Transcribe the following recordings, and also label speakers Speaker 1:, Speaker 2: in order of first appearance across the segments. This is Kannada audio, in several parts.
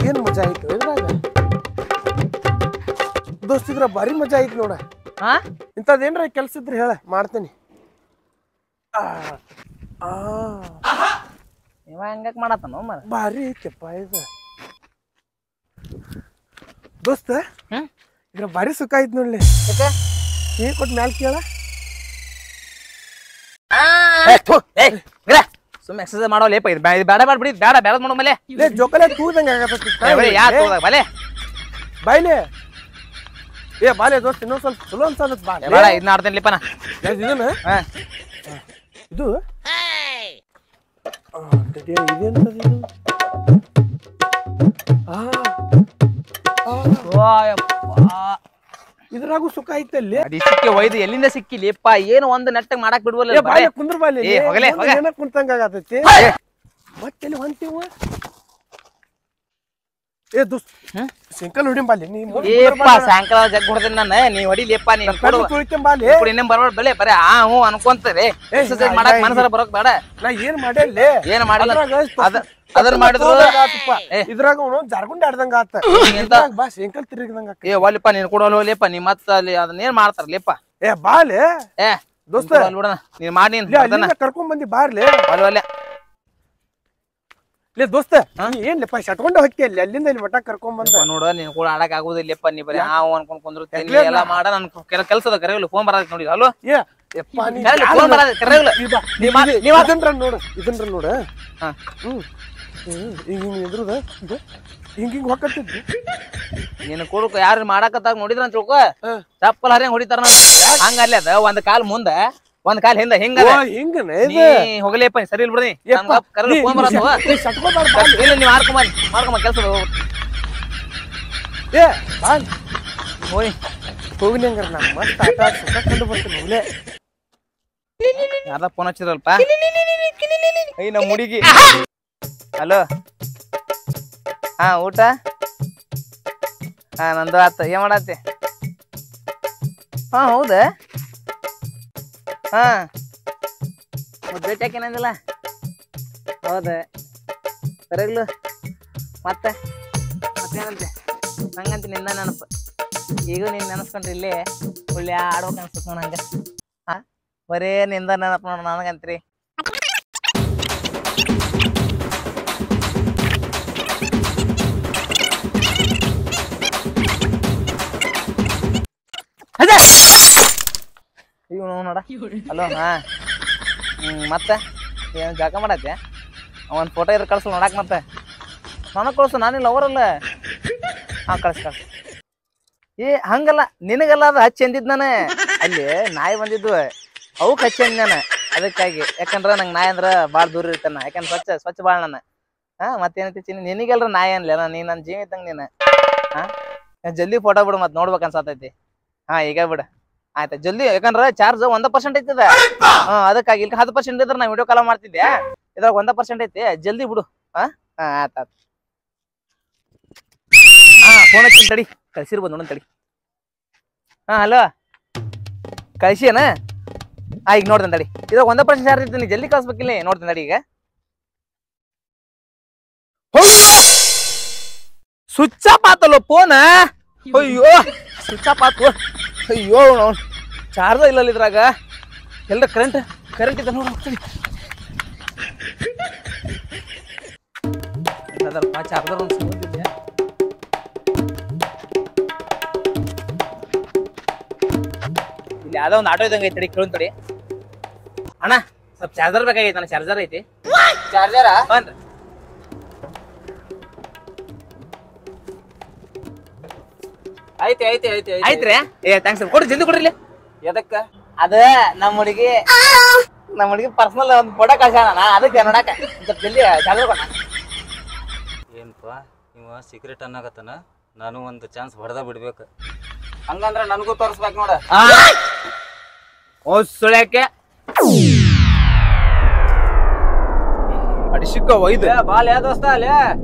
Speaker 1: ಏನ್ ಮಜಾ ಆಯ್ತು ಇದ್ರಾಗ ದೋಸ್ತ ಇದ್ರ ಭಾರಿ ಮಜಾ ಆಯ್ತು ನೋಡ ಇಂಥದ್ದೇನ್ರ ಕೆಲ್ಸ ಇದ್ರೆ ಹೇಳ ಮಾಡ್ತೀನಿ
Speaker 2: ಇವ ಹಂಗಕ್ ಮಾಡತ್ತಾನ
Speaker 1: ಭಾರಿ ಐತಪ್ಪ ಇದು ದೋಸ್ತ ಇದ್ರ ಭಾರಿ ಸುಖ ಆಯ್ತು ನೋಡ್ಲಿ ನೀ ಕೊಟ್ಟು ಮ್ಯಾಲ ಕೇಳ
Speaker 2: ಸುಮ್ಮನೆ ಎಕ್ಸರ್ಸೈಸ್ ಮಾಡೋ ಲೇಪ ಇದು ಬೇಡ ಮಾಡ್ಬಿಡಿ ಬೇಡ ಬೇಡ ಮಾಡೋ ಮೇಲೆ
Speaker 1: ಜೋಕಲೆ ತೂದಂಗ
Speaker 2: ಬಲೆ
Speaker 1: ಬಾಯ್ಲೆ ಏ ಬಾಲೆ ದೋಸ್ತ ಇನ್ನೊಂದ್ ಸ್ವಲ್ಪ ಚಲೋ ಅನ್ಸತ್ ಬಾಳೆ
Speaker 2: ಬೇಡ ಇದನ್ನ ಆಡ್ತೇನೆ ಲೇಪನ
Speaker 1: ಇದನ್ನ ಇದು ಇದ್ರಾಗೂ ಸುಖ ಐತಲ್ಲಿ
Speaker 2: ಸಿಕ್ಕಿ ಒಯ್ದು ಎಲ್ಲಿಂದ ಸಿಕ್ಕಿ ಲೇಪ ಏನು ಒಂದು ನೆಟ್ಟಗ್ ಮಾಡಕ್ ಬಿಡ್ವಲ್ಲ
Speaker 1: ಕುಂದ್ರ ಬಾಲಿ ಕುಂತಂಗ ಆಗತೈತಿ ಮತ್ತೆ ಹೊಂತೀವ ಏ ದೋಸ್ತ್ ಸೈಕಲ್ ಹೊಡಿ ಬಾಲಿ ನೀ
Speaker 2: ಸಾಯಂಕಾಲ ಜಗ್ ಹೊಡೆದ ನಾನು ನೀ ಹೊಡಿ ಲೇಪ ನೀ ಇನ್ನೇನ್ ಬರ್ಬೇಡ ಬೆಳೆ ಬರೇ ಹ್ಞೂ ಅನ್ಕೊಂತಾರೆ ಎಕ್ಸರ್ಸೈಸ್ ಮಾಡಕ್ ಮನಸ್ಸಾರ ಬರೋಕ್ ಬೇಡ
Speaker 1: ನಾ ಏನ್ ಮಾಡೇಲಿ
Speaker 2: ಏನ್ ಮಾಡಿಲ್ಲ ಅದ್ರ ಮಾಡಿದ್ರು
Speaker 1: ಇದ್ರಾಗ ಜಾರ್ಗುಂಡ್ ಆಡ್ದಂಗ ಆತ ಬಾ ಸೈಕಲ್ ತಿರುಗಿದಂಗ
Speaker 2: ಏ ಒಲಿಪ್ಪ ನೀನ್ ಕೊಡೋಲ್ಲ ಲೇಪ ನೀ ಮತ್ತ ಅಲ್ಲಿ ಅದನ್ನೇನ್ ಮಾಡ್ತಾರ ಲೇಪ
Speaker 1: ಏ ಬಾಲೆ
Speaker 2: ಏ ದೋಸ್ತ ನೀನ್ ಮಾಡಿ
Speaker 1: ಕರ್ಕೊಂಡ್ ಬಂದಿ ಬಾರ್ಲಿ
Speaker 2: ಅಲ್ಲೇ
Speaker 1: ಲೇ ದೋಸ್ತ ಏನ್ಲಪ್ಪ ಶಟ್ಕೊಂಡ ಹೊಕ್ಕಿ ಅಲ್ಲಿ ಅಲ್ಲಿಂದ ಇಲ್ಲಿ ಒಟ್ಟ ಕರ್ಕೊಂಡ್ ಬಂದ
Speaker 2: ನೋಡ ನೀನ್ ಕೂಡ ಆಡಕ್ ಆಗುದಿಲ್ಲಪ್ಪ ನೀ ಬರೀ ಹಾವು ಅನ್ಕೊಂಡ್ ಕುಂದ್ರು ಎಲ್ಲ ಮಾಡ ನನ್ ಕೆಲ್ಸದ ಕರೆಯಲ್ಲ ಫೋನ್ ಬರಕ್ ನೋಡಿ ಅಲ್ಲೋ ಫೋನ್ ಬರ ಕರೆಯಲ್ಲ
Speaker 1: ಇದನ್ರ ನೋಡ ಹಿಂಗ ಎದ್ರದ ಹಿಂಗ ಹೊಕ್ಕತ್ತಿದ್ವಿ
Speaker 2: ನೀನ್ ಕೊಡಕ ಯಾರು ಮಾಡಕತ್ತಾಗ ನೋಡಿದ್ರ ಅಂತ ತಿಳ್ಕೊ ಚಪ್ಪಲ್ ಹರಿಯಂಗ್ ಹೊಡಿತಾರ ಹಂಗ ಅಲ್ಲಿ ಅದ ಒಂದ್ ಕಾಲ್ ಮುಂದ ಒಂದ್ ಕಾಲ್ ಹಿಂದ ಹಿಂಗ ಹೋಗಲೇಪ ಸರಿ ಇಲ್ ಬಿಡಿ ಫೋನ್ ಬರತ್ತವ ಇಲ್ಲ ನೀವ್ ಮಾಡ್ಕೊಂಬ ಕೆಲ್ಸ
Speaker 1: ಹೋಯ್ ಹೋಗಿ ಹಂಗಾರ ನಾ ಮಸ್ತ್ ಆಟ ಸುಖ ಕಂಡು ಬರ್ತೀನಿ ಹೋಗ್ಲೆ
Speaker 2: ಯಾರ ಫೋನ್ ಹಚ್ಚಿದ್ರಲ್ಪ ಐ ನಮ್ಮ ಹುಡುಗಿ ಹಲೋ ಹಾ ಊಟ ಹಾ ನಂದು ಆತ ಏನ್ ಮಾಡತ್ತೆ ಹಾ ಹೌದಾ ಹಾ ಭೇಟಿ ಹಾಕೇನಂದಿಲ್ಲ ಹೌದ ಸರಿಗ್ಲು ಮತ್ತೇನಂತೆ ನಂಗಂತ ನಿಂದ ನೆನಪು ಈಗ ನೀನ್ ನೆನಸ್ಕೊಂಡ್ರಿ ಇಲ್ಲಿ ಒಳ್ಳೆ ಆಡ್ಬೇಕು ಅನ್ಸುತ್ತ ನೋಡ ಹಂಗ ಹಾ ಬರೇ ನಿಂದ ನೆನಪು ನೋಡ ನನಗಂತ್ರಿ ಇವ್ ನೋಡ ಹಲೋ ಹಾ ಮತ್ತೆ ಏನ್ ಜಾಕ ಮಾಡತ್ತೆ ಒಂದ್ ಫೋಟೋ ಇದ್ರ ಕಳ್ಸು ನೋಡಾಕ್ ಮತ್ತೆ ನನಗ್ ಕಳ್ಸು ನಾನಿಲ್ಲ ಅವರಲ್ಲ ಹಾ ಕಳ್ಸ ಏ ಹಂಗಲ್ಲ ನಿನಗಲ್ಲ ಅದು ಹಚ್ಚಿ ಅಂದಿದ್ ನಾನು ಅಲ್ಲಿ ನಾಯಿ ಬಂದಿದ್ವು ಅವಕ್ ಹಚ್ಚಿ ಅಂದ್ ನಾನು ಅದಕ್ಕಾಗಿ ಯಾಕಂದ್ರ ನಂಗೆ ನಾಯಿ ಅಂದ್ರ ಭಾಳ ದೂರ ಇರ್ತಾನ ಯಾಕಂದ್ರೆ ಸ್ವಚ್ಛ ಭಾಳ ನಾನು ಹಾ ಮತ್ತೇನೈತಿ ನಿನಗೆಲ್ರ ನಾಯಿ ಅನ್ಲೇನ ನೀ ನನ್ನ ಜೀವ ಇದ್ದಂಗ ನೀನು ಹಾ ಜಲ್ದಿ ಫೋಟೋ ಬಿಡು ಮತ್ ನೋಡ್ಬೇಕ ಅನ್ಸತೈತಿ ಹಾ ಈಗ ಬಿಡು ಆಯ್ತಾ ಜಲ್ದಿ ಯಾಕಂದ್ರ ಚಾರ್ಜ್ 1% ಐತದ ಅದಕ್ಕಾಗಿ ಇಲ್ಲಿ 10% ಇದ್ರೆ ನಾ ವಿಡಿಯೋ ಕಾಲ್ ಮಾಡ್ತಿದ್ದೆ ಇದ್ರಾಗ 1% ಐತಿ ಜಲ್ದಿ ಬಿಡು ಹಾ ಆಯ್ತ ಹಾ ಫೋನ್ ಹಚ್ಚಿನ ತಡಿ ಕಳ್ಸಿರ್ಬೋದು ನೋಡೋಣ ತಡಿ ಹಾ ಹಲೋ ಕಳ್ಸಿಯನ ಈಗ ನೋಡ್ತೇನೆ ತಡಿ ಇದ್ರಾಗ 1% ಚಾರ್ಜ್ ಐತಿ ನೀ ಜಲ್ದಿ ಕಳ್ಸ್ಬೇಕಿಲ್ಲ ನೋಡ್ತೇನೆ ತಡಿ ಈಗ ಸ್ವಿಚ್ ಆಫ್ ಆತಲ್ಲ ಫೋನ್ ಅಯ್ಯೋ ಸ್ವಿಚ್ ಆಫ್ ಆತು ಅಯ್ಯೋ ಚಾರ್ಜ ಇಲ್ಲ ಇದ್ರಾಗ ಎಲ್ಲ ಕರೆಂಟ್ ಇದೆ ನೋಡ ಚಾರ್ಜರ್ ಒಂದು ಸಿಗೋದಿಲ್ಲ ಇಲ್ಲಿ ಯಾವ್ದೋ ಒಂದು ಆಟೋ ಇದ್ದಂಗೆ ಐತಿ ತಡಿ ಕೇಳೋನ್ ತಡಿ ಅಣ್ಣ ಸ್ವಲ್ಪ ಚಾರ್ಜರ್ ಬೇಕಾಗೈತಿ ಅಣ್ಣ ಚಾರ್ಜರ್ ಐತಿ ಚಾರ್ಜರ ಬನ್ರಿ ಐತಿ ಐತಿ ಐತಿ ಐತ್ರಿ ಏ ಥ್ಯಾಂಕ್ಸ್ ಕೊಡ್ರಿ ಜಲ್ದಿ ಕೊಡ್ರಿ ಎದಕ್ಕ ಅದ ನಮ್ಮ ಹುಡುಗಿ ಪರ್ಸನಲ್ ಒಂದು ಫೋಟೋ ಕಳ್ಸ್ಯಾನ ಅದಕ್ಕೆ ನೋಡಾಕ ಜಲ್ದಿ ಚಾರ್ಜರ್ ಕೊಡ
Speaker 3: ಏನಪ್ಪ ಇವ ಸೀಕ್ರೆಟ್ ಅನ್ನಕತ್ತಾನ ನಾನು ಒಂದು ಚಾನ್ಸ್ ಹೊಡೆದ ಬಿಡ್ಬೇಕು ಹಂಗಂದ್ರ ನನಗೂ ತೋರಿಸ್ಬೇಕು ನೋಡ
Speaker 2: ಓ ಸುಳ್ಯಾಕೆ ಅಡಿಸಿಕ ಒಯ್ದು
Speaker 3: ಬಾಲ್ ಯಾ ದೋಸ್ತ ಅಲ್ಲೇ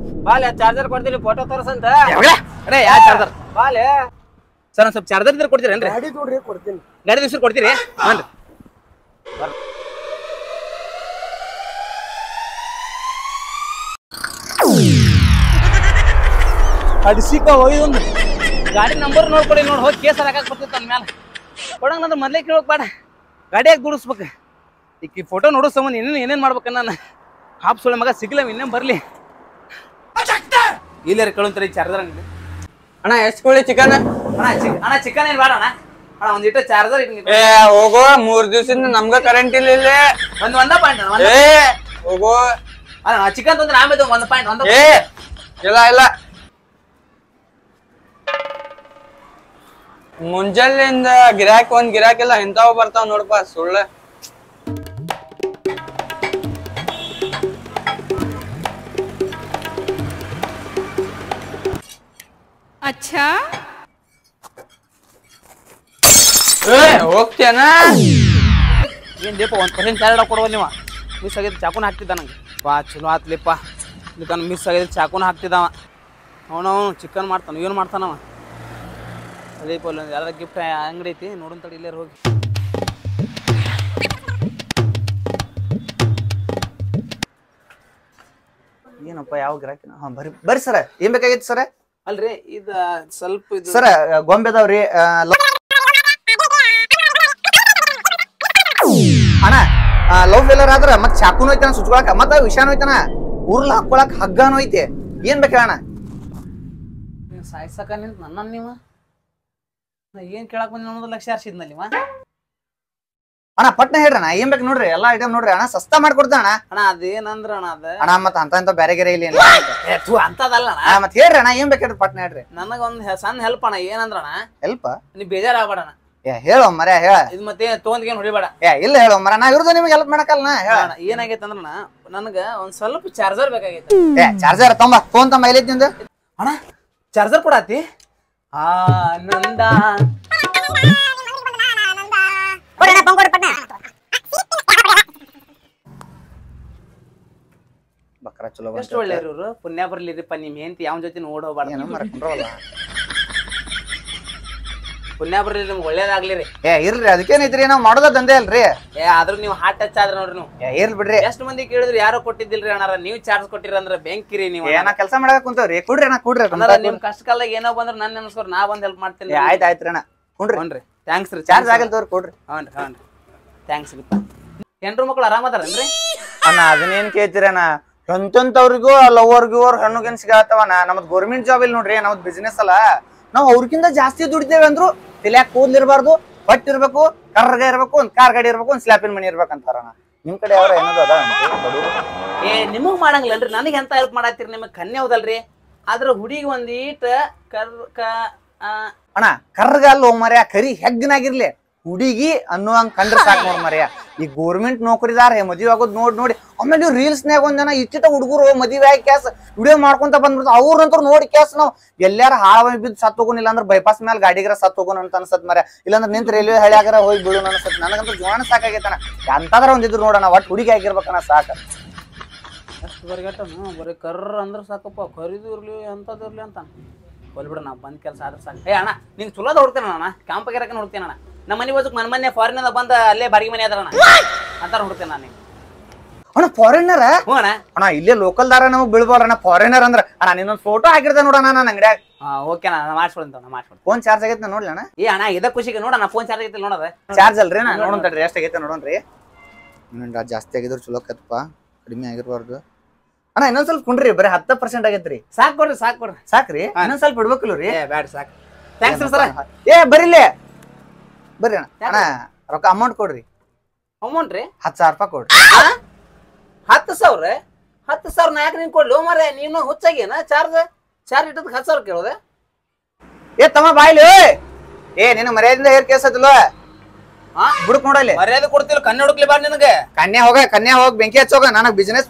Speaker 3: ಬಾಲ್ ಚಾರ್ಜರ್ ಕೊಡ್ತೀನಿ ಫೋಟೋ ತೋರ್ಸಂತ
Speaker 2: ಅರೆ ಯಾ ಚಾರ್ಜರ್
Speaker 3: ಬಾಲೆ
Speaker 2: ಸರ್ ಸ್ವಲ್ಪ ಚಾರ್ಜರ್ ಇದ್ರೆ ಕೊಡ್ತೀರೇನ್ರಿ
Speaker 1: ಗಾಡಿ ನೋಡ್ರಿ ಕೊಡ್ತೀನಿ
Speaker 2: ಗಾಡಿ ದಿವ್ಸ ಕೊಡ್ತೀರಿ ಹಾನ್ರಿ ಅಡಿಸಿಕ ಒಯ್ದೊಂದು ಗಾಡಿ ನಂಬರ್ ನೋಡ್ಕೊಡಿ ನೋಡಿ ಹೋಗಿ ಕೇಸರ್ ಹಾಕಕ್ ಬರ್ತಿತ್ತು ನನ್ನ ಮ್ಯಾಲ ಕೊಡಂಗ ನಂದ್ರೆ ಮೊದ್ಲೇ ಕೇಳೋಕ್ ಬೇಡ ಗಾಡಿಯಾಗ ದುಡಿಸ್ಬೇಕು ಈಕಿ ಫೋಟೋ ನೋಡೋ ಸಂಬಂಧ ಏನೇನ್ ಮಾಡ್ಬೇಕ ನಾನು ಹಾಪ್ ಸೊಳ್ಳೆ ಮಗ ಸಿಗ್ಲ ಇನ್ನೇನ್ ಬರ್ಲಿ ಇಲ್ಲೇ ಕಳುಂತಾರೆ ಚಾರ್ಜರ್
Speaker 4: ಅಣ್ಣ ಎಷ್ಟು ಕೋಳಿ ಚಿಕನ್?
Speaker 2: ಅಣ್ಣ ಚಿಕನ್ ಏನ್ ಬೇಡ ಅಣ್ಣ ಅಣ್ಣ ಒಂದಿಟ್ಟು ಚಾರ್ಜರ್
Speaker 4: ಏ ಹೋಗೋ 3 ದಿವಸದಿಂದ ನಮ್ಗ ಕರೆಂಟ್ ಇಲ್ಲ ಇಲ್ಲಿ.
Speaker 2: ಒಂದ ಪಾಯಿಂಟ್
Speaker 4: ಏ ಹೋಗೋ
Speaker 2: ಅಣ್ಣ ಚಿಕನ್ ತಂದ್ರೆ ಆಮೇಲೆ 1 ಪಾಯಿಂಟ್
Speaker 4: ಏ ಇಲ್ಲ ಇಲ್ಲ ಮುಂಜಾನೆಯಿಂದ ಒಂದ್ ಗಿರಾಕ್ ಇಲ್ಲ ಇಂತಾವ್ ಬರ್ತಾವ್ ನೋಡಪ್ಪ ಸುಳ್ಳ.
Speaker 5: अच्छा
Speaker 4: ಹೋಗ್ತೇನ
Speaker 2: ಏನ್ ದೀಪ 1% ಚಾರ್ಜ್ ಕೊಡುವ ನೀವ ಮಿಸ್ ಆಗಿದ್ದು ಚಾಕುನ ಹಾಕ್ತಿದ್ದ ನಂಗೆ ಬಾ ಚಲೋ ಆತ್ಲಿಪ್ಪ ಇದಕ್ಕ ಮಿಸ್ ಆಗಿದ್ದು ಚಾಕುನ ಹಾಕ್ತಿದ್ದವ ಅವನು ಚಿಕನ್ ಮಾಡ್ತಾನ ಏನು ಮಾಡ್ತಾನವ ಅದೇಪ ಯಾರ ಗಿಫ್ಟ್ ಅಂಗಡಿ ಐತಿ ನೋಡೋನ್ ತಡಿ ಇಲ್ಲೇ ಹೋಗಿ
Speaker 6: ಏನಪ್ಪ ಯಾವ ಗಿರಾಕಿನ ಹಾ ಬರ್ರಿ ಸರ ಏನ್ ಬೇಕಾಗಿತ್ತು ಸರ?
Speaker 2: ಅಲ್ರಿ ಇದ ಸ್ವಲ್ಪ ಇದು
Speaker 6: ಸರ ಗೊಂಬೆ ಅದಾವ್ರಿ ಅಣ್ಣ ಲವ್ ಫೇಲರ್ ಆದ್ರ ಮತ್ ಚಾಕುನು ಐತನ ಸುಚ್ಕೊಳಕ ಮತ್ತ ವಿಷಾನು ಐತನ ಉರ್ಲ್ ಹಾಕೊಳಕ್ ಹಗ್ಗಾನು ಐತಿ ಏನ್ ಬೇಕ ಅಣ್ಣ?
Speaker 2: ಸಾಯ್ಸಕ ನಿಂತ ನನ್ನ ನೀವ ನಾ ಏನ್ ಕೇಳಕ್ ಬಂದಿ ಅನ್ನೋದು ಲಕ್ಷ ಹಾರಿಸಿದ್ನಲ್ಲಿ
Speaker 6: ಅಣ್ಣ ಪಟ್ನ ಹೇಳ್ರಣ್ಣ ಏನ್ ಬೇಕು ನೋಡ್ರಿ ಎಲ್ಲಾ ಐಟಮ್ ನೋಡ್ರಿ ಅಣ್ಣ ಸಸ್ತಾ ಮಾಡ್ಕೊಡ್ತಾನ ಅಣ್ಣ.
Speaker 2: ಅಣ್ಣ ಅದೇನಂದ್ರ ಅಣ್ಣ ಅದ
Speaker 6: ಅಣ್ಣ ಮತ್ತ ಅಂತ ಬೇರೆ ಗೆರೆ ಇಲ್ಲಿ
Speaker 2: ಅಂತದಲ್ಲ ಅಣ್ಣ
Speaker 6: ಮತ್ ಹೇಳ್ರಿ ಅಣ್ಣ ಏನ್ ಬೇಕು ಪಟ್ನ ಹೇಳ್ರಿ.
Speaker 2: ನನಗೊಂದ್ ಸಣ್ಣ ಹೆಲ್ಪ್ ಅಣ್ಣ ಏನಂದ್ರ ಅಣ್ಣ
Speaker 6: ಹೆಲ್ಪ
Speaker 2: ನೀ ಬೇಜಾರಾಗ್ಬೇಡ ಅಣ್ಣ
Speaker 6: ಏ ಹೇಳೋ ಮರ ಹೇಳ
Speaker 2: ಇದ್ ಮತ್ತೆ ತೊಗೊಂಡ್ಗೇನ್ ಹೊಡಿಬೇಡ
Speaker 6: ಏ ಇಲ್ಲ ಹೇಳೋ ಮರ ನಾ ಇವ್ರದ್ದು ನಿಮ್ಗೆ ಹೆಲ್ಪ್ ಮಾಡಕಲ್ಲ ಹೇಳ.
Speaker 2: ಏನಾಗೈತೆ ಅಂದ್ರಣ್ಣ ನನಗ ಒಂದ್ ಸ್ವಲ್ಪ ಚಾರ್ಜರ್ ಬೇಕಾಗೈತೆ
Speaker 6: ಏ ಚಾರ್ಜರ್ ತೊಂಬ ಫೋನ್ ತಮ್ಮ ಎಲ್ಲಿದ್ ನಿಂದು
Speaker 2: ಅಣ್ಣ ಚಾರ್ಜರ್ ಕೊಡಾತಿ ಆನಂದ
Speaker 6: ಬಕ್ರ ಚಲೋ
Speaker 2: ಎಷ್ಟು ಒಳ್ಳೆ ಇವ್ರು ಪುಣ್ಯ ಬರ್ಲಿರಿಪ್ಪ ನಿಮ್ ಹೆಂಡತಿ ಯಾವ ಜೊತೆ ಓಡ್ ಹೋಗ್ಬಾರ್ದು
Speaker 6: ಏನೋ ಮರ್ಕೊಂಡ್ರವಲ್ಲ.
Speaker 2: ಪುಣ್ಯ ಬರ್ಲಿ ನಿಮ್ಗೆ ಒಳ್ಳೇದಾಗ್ಲಿರಿ
Speaker 6: ಏ ಇರ್ಲಿ ಅದಕ್ಕೇನೈತ್ರಿ ನಾವ್ ಮಾಡೋದ ದಂಧೆ ಅಲ್ರಿ.
Speaker 2: ಏ ಆದ್ರೂ ನೀವು ಹಾರ್ಟ್ ಟಚ್ ಆದ್ರ ನೋಡ್ರಿ ನೀವು
Speaker 6: ಏ ಇರ್ಲಿ ಬಿಡ್ರಿ
Speaker 2: ಎಷ್ಟ್ ಮಂದಿ ಕೇಳಿದ್ರಿ ಯಾರೋ ಕೊಟ್ಟಿದ್ದಿಲ್ರಿ ಅಣ್ಣಾರ ನೀವ್ ಚಾರ್ಜ್ ಕೊಟ್ಟಿರ ಅಂದ್ರ ಬೆಂಕಿರಿ ನೀವು
Speaker 6: ಏನ ಕೆಲಸ ಮಾಡಕ ಕುಂತವ್ರಿ ಕೊಡ್ರಿ ಅಣ್ಣ ಕೊಡ್ರಿ
Speaker 2: ಅಣ್ಣಾರ ನಿಮ್ ಕಷ್ಟ ಕಾಲದಾಗ ಏನೋ ಬಂದ್ರ ನನ್ ನೆನಸ್ಕೋರ್ ನಾ ಬಂದ್ ಹೆಲ್ಪ್ ಮಾಡ್ತೀನಿ
Speaker 6: ಆಯ್ತು ಆಯ್ತ್ರಿ ಅಣ್ಣ ಕೊಡ್ರಿ
Speaker 2: ಹ್ಞೂನ್ರಿ ಥ್ಯಾಂಕ್ಸ್ ರೀ
Speaker 6: ಚಾರ್ಜ್ ಆಗಲ್ ತೋರಿ ಕೊಡ್ರಿ.
Speaker 2: ಹ್ಞೂನ್ರಿ ಥ್ಯಾಂಕ್ಸ್ ರೀ ಹೆಣ್ರು ಮಕ್ಳು ಆರಾಮದಾರನ್ರಿ
Speaker 6: ಅಣ್ಣ ಅದನ್ನೇನ್ ಕೇಳ್ತೀರಣ್ಣ ಎಂತವ್ರಿಗೂ ಲವರ್ಗೂ ಅವ್ರ ಹೆಣ್ಣುಗೇನ್ ಸಿಗತ್ತವನ ನಮ್ದು ಗೌರ್ಮೆಂಟ್ ಜಾಬ್ ಇಲ್ಲಿ ನೋಡ್ರಿ ನಮ್ದು ಬಿಸ್ನೆಸ್ ಅಲ್ಲ ನಾವ್ ಅವ್ರಕ್ಕಿಂತ ಜಾಸ್ತಿ ದುಡಿತೇವೆ ಅಂದ್ರು ತಲ್ಯಾಕ್ ಕೂದ್ಲಿರ್ಬಾರ್ದು ಹೊಟ್ಟ ಇರ್ಬೇಕು ಕರ್ಗ ಇರ್ಬೇಕು ಒಂದ್ ಕಾರ್ ಗಾಡಿ ಇರ್ಬೇಕು ಒಂದ್ ಸ್ಲ್ಯಾಪಿನ ಮನಿ ಇರ್ಬೇಕಂತಾರಣ್ಣ. ನಿಮ್ ಕಡೆ ಅವ್ರ ಏನದು ಅದ
Speaker 2: ಏ ನಿಮಗ್ ಮಾಡಂಗಿಲ್ಲನ್ರಿ ನನಗೆ ಎಂತ ಹೆಲ್ಪ್ ಮಾಡತ್ತೀರಿ ನಿಮಗ್ ಕನ್ಯೆ ಹೌದಲ್ರಿ ಆದ್ರ ಹುಡುಗಿ ಒಂದೀಟ್
Speaker 6: ಅಣ್ಣ ಕರ್ಗ ಅಲ್ಲ ಮರ್ಯ ಕರಿ ಹೆಗ್ಗನಾಗಿರ್ಲಿ ಹುಡುಗಿ ಅನ್ನೋ ಹಂಗ್ ಕಂಡ್ರೆ ಸಾಕ್ ನೋಡ್ ಮರ್ಯ. ಈ ಗೋರ್ಮೆಂಟ್ ನೌಕರಿದಾರ ಮದ್ವೆ ಆಗೋದ್ ನೋಡಿ ಆಮೇಲೆ ಇವ್ ರೀಲ್ಸ್ನ್ಯಾಗ ಒಂದ್ ಜನ ಇಷ್ಟ ಹುಡುಗರು ಮದ್ವೆ ಆಗಿ ಕ್ಯಾಸ್ ವಿಡಿಯೋ ಮಾಡ್ಕೊಂತ ಬಂದ್ಬಿಡ್ತಾವ ಅವ್ರಂತೂ ನೋಡಿ ಕ್ಯಾಸ್ ನಾವ್ ಎಲ್ಲಾರ ಹಾಳ ಬಿದ್ದು ಸತ್ ಹೋಗೋನಿಲ್ಲ ಅಂದ್ರೆ ಬೈಪಾಸ್ ಮೇಲೆ ಗಾಡಿಗರ ಸತ್ ಹೋಗೋಣ ಅಂತ ಅನ್ಸತ್ ಮರ್ಯ. ಇಲ್ಲಾಂದ್ರೆ ನಿಂತ ರೈಲ್ವೆ ಹಳ್ಯಾಗರ ಹೋಗಿ ಬೀಳೋಣ ಅನ್ಸತ್. ನನಗಂತೂ ಜೀವನ ಸಾಕಾಗೈತನ ಎಂತಾದ್ರ ಒಂದಿದ್ರು ನೋಡೋಣ ಒಟ್ಟು ಹುಡುಗಿ ಆಗಿರ್ಬೇಕಣ್ಣ ಸಾಕ.
Speaker 2: ಅಷ್ಟು ಬರ್ಗಟ್ಟನು ಬರೀ ಕರ್ರ ಅಂದ್ರ ಸಾಕಪ್ಪ ಕರಿದು ಇರ್ಲಿ ಅಂತದ್ ಇರ್ಲಿ ಅಂತ ಹೊಲ್ಬಿಡ ನಾ ಬಂದ್ ಕೆಲಸ ಆದ್ರೆ ಸಾಕು. ಏ ಅಣ್ಣ ನಿಂಗೆ ಚಲೋದ ಹೊಡ್ತೇನೆ ಅಣ್ಣ ಕ್ಯಾಂಪಗಿರಕ್ಕೆ ನೋಡ್ತೇನೆ ಅಣ್ಣ ನಮ್ಮ ಮನೆ ಬಾಜುಕ್ ಮೊನ್ನೆ ಫಾರಿನ್ ಬಂದ ಅಲ್ಲೇ ಬಾಡಿಗೆ ಮನೆ ಅದಾರ ಅಂತಾರ ಹುಡ್ತೇನೆ ನಾನು
Speaker 6: ಅಣ್ಣ ಫಾರಿನರ್
Speaker 2: ಹ್ಞೂ ಅಣ್ಣ
Speaker 6: ಅಣ್ಣ ಇಲ್ಲೇ ಲೋಕಲ್ ದಾರ ನಮಗ್ ಬೀಳ್ಬೋರಣ್ಣ ಫಾರಿನರ್ ಅಂದ್ರ ಅಣ್ಣ ನಿನ್ನೊಂದ್ ಫೋಟೋ ಹಾಕಿರ್ದೆ ನೋಡೋಣ ನಾನು ಅಂಗಡ್ಯಾಗ.
Speaker 2: ಓಕೆ ಅಣ್ಣ ಮಾಡ್ಸ್ಕೊಳ್ತೇವೆ ಮಾಡ್ಸ್ಕೊಳ್ತೇವೆ.
Speaker 6: ಫೋನ್ ಚಾರ್ಜ್ ಆಗೈತೆ ನೋಡ್ಲಿ ಅಣ್ಣ.
Speaker 2: ಏ ಅಣ್ಣ ಇದ ಖುಷಿಗೆ ನೋಡಣ್ಣ ಫೋನ್ ಚಾರ್ಜ್ ಐತಿ ನೋಡೋದ
Speaker 6: ಚಾರ್ಜ್ ಅಲ್ರಿ ನಾ ನೋಡೋಣ ತಡ್ರಿ ಎಷ್ಟ್ ಆಗೈತೆ ನೋಡೋಣ್ರಿ. ಜಾಸ್ತಿ ಆಗಿದ್ರು ಚಲೋ ಕತ್ತಪ್ಪ ಕಡಿಮೆ ಆಗಿರ್ಬಾರ್ದು. ಅಣ್ಣ ಇನ್ನೊಂದ್ ಸ್ವಲ್ಪ ಕುಂಡ್ರಿ ಬರೀ 10% ಆಗೈತ್ರಿ.
Speaker 2: ಸಾಕ್ ಕೊಡ್ರಿ ಸಾಕ್ ಕೊಡ್ರಿ
Speaker 6: ಸಾಕ್ರಿ ಇನ್ನೊಂದ್ ಸ್ವಲ್ಪ ಇಡ್ಬೇಕಲ್ಲ ರೀ.
Speaker 2: ಏ ಬ್ಯಾಡ ಸಾಕ್ ಥ್ಯಾಂಕ್ಸ್ ರೀ ಸರ.
Speaker 6: ಏ ಬರೀಲಿ ಬರ್ರಿ ಅಣ್ಣ ಅಣ್ಣ ರೊಕ್ಕ ಅಮೌಂಟ್ ಕೊಡ್ರಿ.
Speaker 2: ಅಮೌಂಟ್ ರೀ
Speaker 6: 10,000 ರೂಪಾಯಿ ಕೊಡ್ರಿ.
Speaker 2: 10,000 10,000 ನಾ ಯಾಕೆ ನೀನ್ ಕೊಡ್ಲಿ ಮಾರೇ ನೀನು ಹುಚ್ಚಾಗೇನ ಚಾರ್ಜ್ ಇಟ್ಟದ್ 10,000 ಕೇಳೋದೆ.
Speaker 6: ಏ ತಮ್ಮ ಬಾಯ್ಲಿ ಏ ನಿನ್ನ ಮರ್ಯಾದಿಂದ ಏರ್ ಕೇಸ್ ಆತಲ್ವ ಬುಡಕ್ ನೋಡಲ್ಲಿ
Speaker 2: ಮರ್ಯಾದೆ ಕೊಡ್ತಿಲ್ಲ ಕಣ್ಣು ಹುಡುಕ್ಲಿ ಬಾ ನಿನಗೆ
Speaker 6: ಕನ್ಯಾ ಹೋಗ ಬೆಂಕಿ ಹಚ್ಚೋಗ ನನಗ್ ಬಿಸ್ನೆಸ್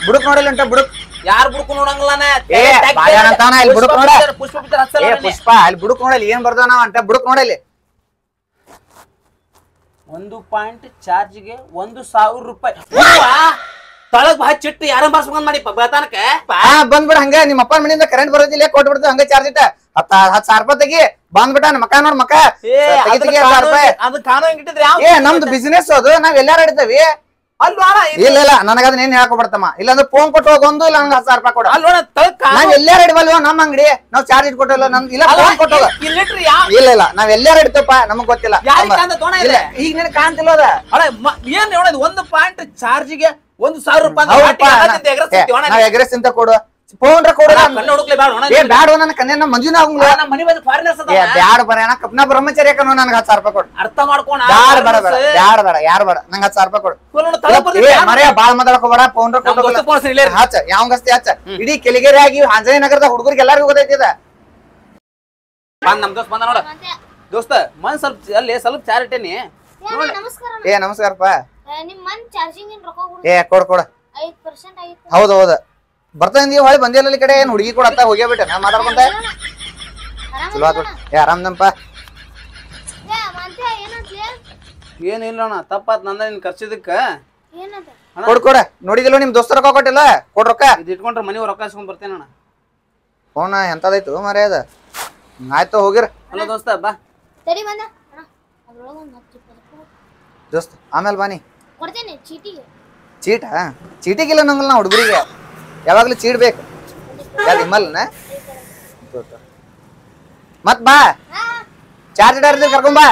Speaker 6: ಬುಡಕ್ ನೋಡಲ್ಲ ಅಂತ ಬುಡಕ್
Speaker 2: ಯಾರು ಬುಡ್ಕು ನೋಡಂಗಿಲ್ಲ
Speaker 6: ಪುಷ್ಪ ಅಲ್ಲಿ ಬುಡಕ್ ನೋಡಲ್ಲಿ ಏನ್ ಬರ್ದ ನಾವ್ ಅಂತ ಬುಡಕ್ ನೋಡಲ್ಲಿ
Speaker 2: 1 ಪಾಯಿಂಟ್ ಚಾರ್ಜ್ಗೆ 1,000 ರೂಪಾಯಿ ತಳಗ್ ಹಚ್ಚಿಟ್ಟು ಯಾರ ಬರ್ಸ್ಕೊಂಡ್ ಮಾಡಿ ಬೆಳತಾನಕ್ಕೆ
Speaker 6: ಬಂದ್ಬಿಡ ಹಂಗ ನಿಮ್ಮ ಅಪ್ಪ ಮನೆಯಿಂದ ಕರೆಂಟ್ ಬರೋದಿಲ್ಲ ಕೊಟ್ಬಿಡ್ತು ಹಂಗ ಚಾರ್ಜ್ ಇಟ್ಟ 10,000 ರೂಪಾಯಿ ತೆಗಿ ಬಂದ್ಬಿಟ್ಟ ಮಕ ನೋಡ್ ಮಕ
Speaker 2: ಅದು ಕಾನೂನು ಇಟ್ಟಿದ್ರಿ
Speaker 6: ಏ ನಮ್ದು ಬಿಸ್ನೆಸ್ ಅದು ನಾವ್ ಎಲ್ಲಾರು ಇಡ್ತೇವಿ ಇಲ್ಲ ಇಲ್ಲ ನನಗ ಅದನ್ನ ಏನ್ ಹೇಳ್ಕೊಬಿಡ್ತಮ್ಮ ಇಲ್ಲಾಂದ್ರೆ ಫೋನ್ ಕೊಟ್ಟು ಹೋಗೊಂದು ಇಲ್ಲ ನಂಗೆ 10,000 ರೂಪಾಯಿ ಕೊಡ ನಾವ್ ಎಲ್ಲಾರು ಇಡ್ಬಲ್ವ ನಮ್ಮ ಅಂಗಡಿ ನಾವ್ ಚಾರ್ಜ್ ಇಟ್ಕೊಟ್ಟಿಲ್ಲ ನಮ್ಗೆ ಇಲ್ಲ ಫೋನ್ ಕೊಟ್ಟು ಹೋಗ ಇಲ್ಲ ಇಲ್ಲ ನಾವ್ ಎಲ್ಲಾರು ಇಡ್ತಪ್ಪ ನಮಗ್ ಗೊತ್ತಿಲ್ಲ ಈಗ ನಿನ್ ಕಾಣ್ತಿಲ್ಲ ಅದ
Speaker 2: ಏನ್ ಹೇಳೋದು 1 ಪಾಯಿಂಟ್ ಚಾರ್ಜಿಗೆ 1,000 ರೂಪಾಯಿ
Speaker 6: ನಾವ್ ಎಗ್ರೆಸ್ ಅಂತ ಕೊಡು ಫೋನ್ ಕೊಡು ಏ ಬ್ಯಾಡ ನನ್ನ ಕನ್ಯಾ ಮಂಜುನ ಆಗಂಗಿಲ್ಲ
Speaker 2: ನಮ್ಮ ಮನಿ ಬಂದು ಫಾರಿನರ್ಸ್
Speaker 6: ಏ ಬ್ಯಾಡ ಬರ ಕಪ್ನ ಬ್ರಹ್ಮಚಾರಿ ಯಾಕನೋ ನನಗೆ 10,000 ರೂಪಾಯಿ ಕೊಡು
Speaker 2: ಅರ್ಥ ಮಾಡ್ಕೋಣ
Speaker 6: ಬ್ಯಾಡ ಬೇಡ ಬೇಡ ಯಾರು ಬೇಡ ಯಾರು ಬೇಡ ನಂಗೆ 10,000 ರೂಪಾಯಿ ಕೊಡು ಮರ್ಯ ಬಾಳ್ ಮಾತಾಡ್ಕೋಬೇಡ ಫೋನ್ ಹಚ್ಚ ಯಾವಂಗಸ್ತಿ ಹಚ್ಚ ಇಡೀ ಕೆಲಿಗೆರೆ ಆಗಿ ಆಂಜನೇಯ ನಗರದ ಹುಡುಗರಿಗೆ ಎಲ್ಲರಿಗೂ ಗೊತ್ತೈತಿದ
Speaker 2: ನಮ್ ದೋಸ್ತ್ ಬಂದ ನೋಡ ದೋಸ್ತ ಮನ್ ಸ್ವಲ್ಪ ಚಾರ್ ಇಟ್ಟೇನಿ
Speaker 6: ಏ ನಮಸ್ಕಾರಪ್ಪ
Speaker 7: ನಿಮ್ ಮನ್ ಚಾರ್ಜಿಂಗ್ ಏನ್ ರೊಕ್ಕ
Speaker 6: ಏ ಕೊಡು
Speaker 7: 5% ಆಗಿತ್ತು
Speaker 6: ಹೌದು ಹೌದು ಬರ್ತಾಂದಿ ಹೊಳಿ ಬಂದಿಲ್ಲ ಈ ಕಡೆ ಏನ್ ಹುಡುಗಿ ಕೂಡ ಅತ್ತ ಹೋಗ್ಯಾಬಿಟ್ಟೆ ನಾ ಮಾತಾಡ್ಕೊಂತ ಚಲೋ ಆತು ಏ ಆರಾಮ್ದಪ್ಪ
Speaker 2: ಏನಿಲ್ಲ ಅಣ್ಣ ತಪ್ಪಾತ್ ನಂದ ನಿನ್ ಖರ್ಚಿದಕ್ಕ
Speaker 6: ಕೊಡು ನೋಡಿದಿಲ್ಲ ನಿಮ್ ದೋಸ್ತರ ರೊಕ್ಕ ಕೊಟ್ಟಿಲ್ಲ ಕೊಡ್ ರೊಕ್ಕ
Speaker 2: ಇದು ಇಟ್ಕೊಂಡ್ರೆ ಮನಿ ರೊಕ್ಕ ಇಸ್ಕೊಂಡ್ ಬರ್ತೇನೆ ಅಣ್ಣ
Speaker 6: ಫೋನ್ ಎಂತದೈತು ಮರ್ಯ ಅದ ಆಯ್ತು ಹೋಗಿರ
Speaker 2: ಅಲ್ಲ ದೋಸ್ತ ಬಾ
Speaker 7: ತಡಿ ಬಂದ ಅಣ್ಣ ಅದ್ರೊಳಗೆ ಒಂದು 10
Speaker 6: ದೋಸ್ತ ಆಮೇಲೆ ಬಾನಿ
Speaker 7: ಕೊಡ್ತೇನೆ ಚೀಟಿಗೆ
Speaker 6: ಚೀಟಾ ಚೀಟಿಗಿಲ್ಲ ನಂಗಲ್ಲ ನಾ ಹುಡುಗರಿಗೆ ಯಾವಾಗ್ಲೂ ಚೀಟ್ ಬೇಕು ಯಾವ್ದು ಇಮ್ಮಲ್ನ ಮತ್ ಬಾ ಚಾರ್ಜ್ ಇಡಾರ್ದಿ ಕರ್ಕೊಂಬಾ